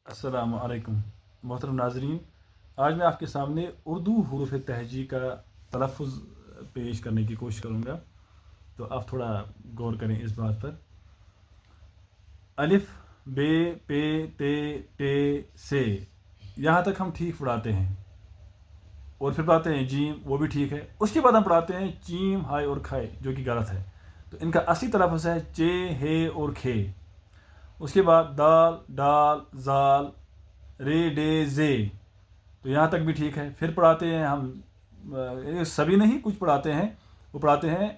अस्सलाम वालेकुम मोहतरम नाजरीन। आज मैं आपके सामने उर्दू हुरूफ तहजी का तलफ़ुज़ पेश करने की कोशिश करूँगा, तो आप थोड़ा गौर करें इस बात पर। अलिफ, बे, पे, ते, टे, से, यहाँ तक हम ठीक पढ़ाते हैं, और फिर पढ़ाते हैं जीम, वो भी ठीक है। उसके बाद हम पढ़ाते हैं चीम, हाय और खाए, जो कि गलत है। तो इनका असली तलफ़ुज़ है चे, हे और खे। उसके बाद दाल, डाल, जाल, रे, डे, जे, तो यहाँ तक भी ठीक है। फिर पढ़ाते हैं हम, ये सभी नहीं, कुछ पढ़ाते हैं, वो पढ़ाते हैं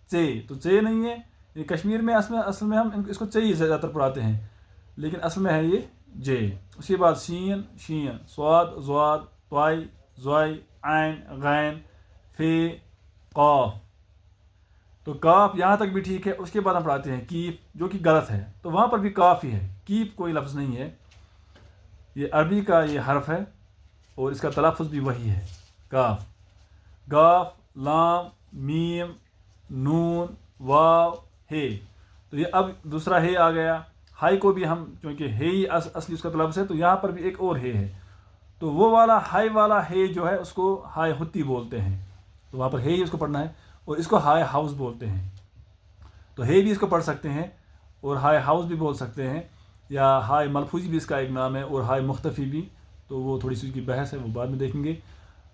चे, तो चे नहीं है ये। कश्मीर में असल में हम इसको चे ही ज़्यादातर पढ़ाते हैं, लेकिन असल में है ये जे। उसके बाद शीन, शीन, स्वाद, ज़्वाद, त्वाई, ज़्वाई, आइन, गैन, फे, क़ाफ, तो काफ यहाँ तक भी ठीक है। उसके बाद हम पढ़ाते हैं कीफ, जो कि गलत है, तो वहाँ पर भी काफ ही है, कीफ कोई लफ्ज़ नहीं है। ये अरबी का ये हर्फ है और इसका तलफ़ुज़ भी वही है, काफ। गाफ, लाम, मीम, नून, वाव, हे, तो ये अब दूसरा हे आ गया। हाई को भी हम, क्योंकि हे ही असली उसका तलफ़ुज़ है, तो यहाँ पर भी एक और हे है, तो वो वाला हाई वाला हे जो है उसको हाय हुत्ती बोलते हैं, तो वहाँ पर हे ही उसको पढ़ना है। और इसको हाय हाउस बोलते हैं, तो हे भी इसको पढ़ सकते हैं और हाय हाउस भी बोल सकते हैं, या हाय मलफूजी भी इसका एक नाम है, और हाय मुख्तफ़ी भी, तो वो थोड़ी सी उसकी बहस है, वो बाद में देखेंगे।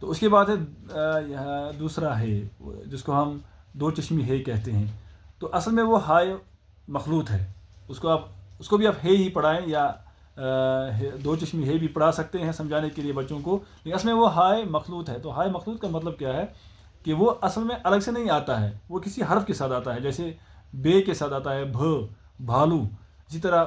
तो उसके बाद है दूसरा है जिसको हम दो चश्मी हे कहते हैं, तो असल में वो हाय मखलूत है, उसको भी आप हे ही पढ़ाएं, या दो चश्मी हे भी पढ़ा सकते हैं समझाने के लिए बच्चों को, लेकिन असल में वो हाय मखलूत है। तो हाय मखलूत का मतलब क्या है कि वो असल में अलग से नहीं आता है, वो किसी हर्फ के साथ आता है। जैसे बे के साथ आता है भ, भालू, इसी तरह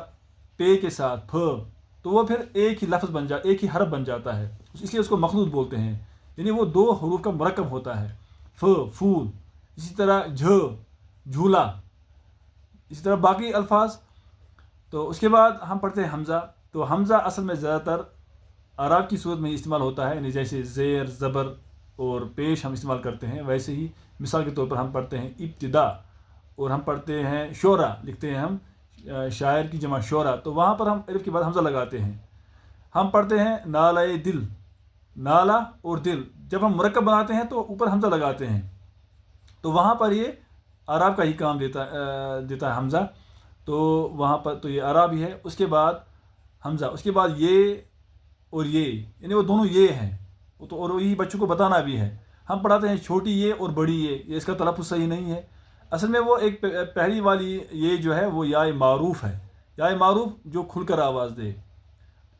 पे के साथ फ, तो वो फिर एक ही लफ्ज़ एक ही हर्फ बन जाता है, इसलिए उसको मखलूत बोलते हैं। यानी वो दो हरूफ का मरकब होता है, फ, फूल, इसी तरह झ, झूला, इसी तरह बाकी अल्फाज। तो उसके बाद हम पढ़ते हैं हमज़ा, तो हमज़ा असल में ज़्यादातर अराब की सूरत में ही इस्तेमाल होता है, यानी जैसे ज़ेर, ज़बर और पेश हम इस्तेमाल करते हैं, वैसे ही मिसाल के तौर पर हम पढ़ते हैं इब्तिदा, और हम पढ़ते हैं शोरा, लिखते हैं हम शायर की जमा शोरा, तो वहाँ पर हम अलिफ के बाद हमज़ा लगाते हैं। हम पढ़ते हैं नाला दिल, नाला और दिल, जब हम मुरक्कब बनाते हैं तो ऊपर हमज़ा लगाते हैं, तो वहाँ पर ये अराब का ही काम देता है हमज़ा, तो वहाँ पर तो ये अराब ही है। उसके बाद हमज़ा, उसके बाद ये और ये, यानी वो दोनों ये हैं, तो और यही बच्चों को बताना भी है। हम पढ़ाते हैं छोटी ये और बड़ी ये इसका तलफ़ुज़ सही नहीं है। असल में वो एक पहली वाली ये जो है वो याय मारूफ़ है, याय मारूफ़ जो खुलकर आवाज़ दे,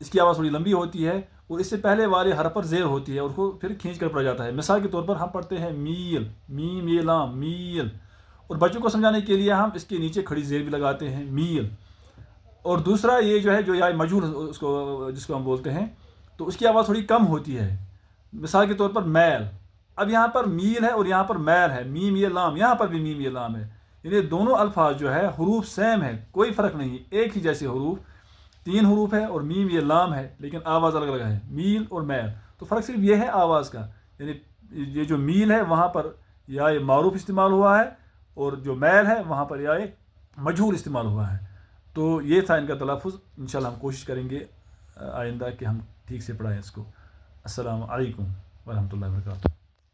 इसकी आवाज़ थोड़ी लंबी होती है, और इससे पहले वाले हर पर ज़ेर होती है, उसको फिर खींच कर पढ़ा जाता है। मिसाल के तौर पर हम पढ़ते हैं मील, मीम ये लाम, मील, और बच्चों को समझाने के लिए हम इसके नीचे खड़ी ज़ेर भी लगाते हैं, मील। और दूसरा ये जो है जो याय मजूर उसको जिसको हम बोलते हैं, तो उसकी आवाज़ थोड़ी कम होती है। मिसाल के तौर पर मैल, अब यहाँ पर मील है और यहाँ पर मैल है, मीम ये लाम, यहाँ पर भी मीम ये लाम है, यानी दोनों अल्फाज जो है हरूफ सेम है, कोई फ़र्क नहीं, एक ही जैसे हरूफ, तीन हरूफ है और मीम ये लाम है, लेकिन आवाज़ अलग अलग है, मील और मैल। तो फ़र्क सिर्फ ये है आवाज़ का, यानी ये जो मील है वहाँ पर या ये मारूफ इस्तेमाल हुआ है, और जो मैल है वहाँ पर या मजहूर इस्तेमाल हुआ है। तो ये था इनका तलफ़ुज़। इंशाल्लाह हम कोशिश करेंगे आइंदा कि हम ठीक से पढ़ाएँ इसको। अस्सलामु अलैकुम वरहमतुल्लाहि वबरकातुहू।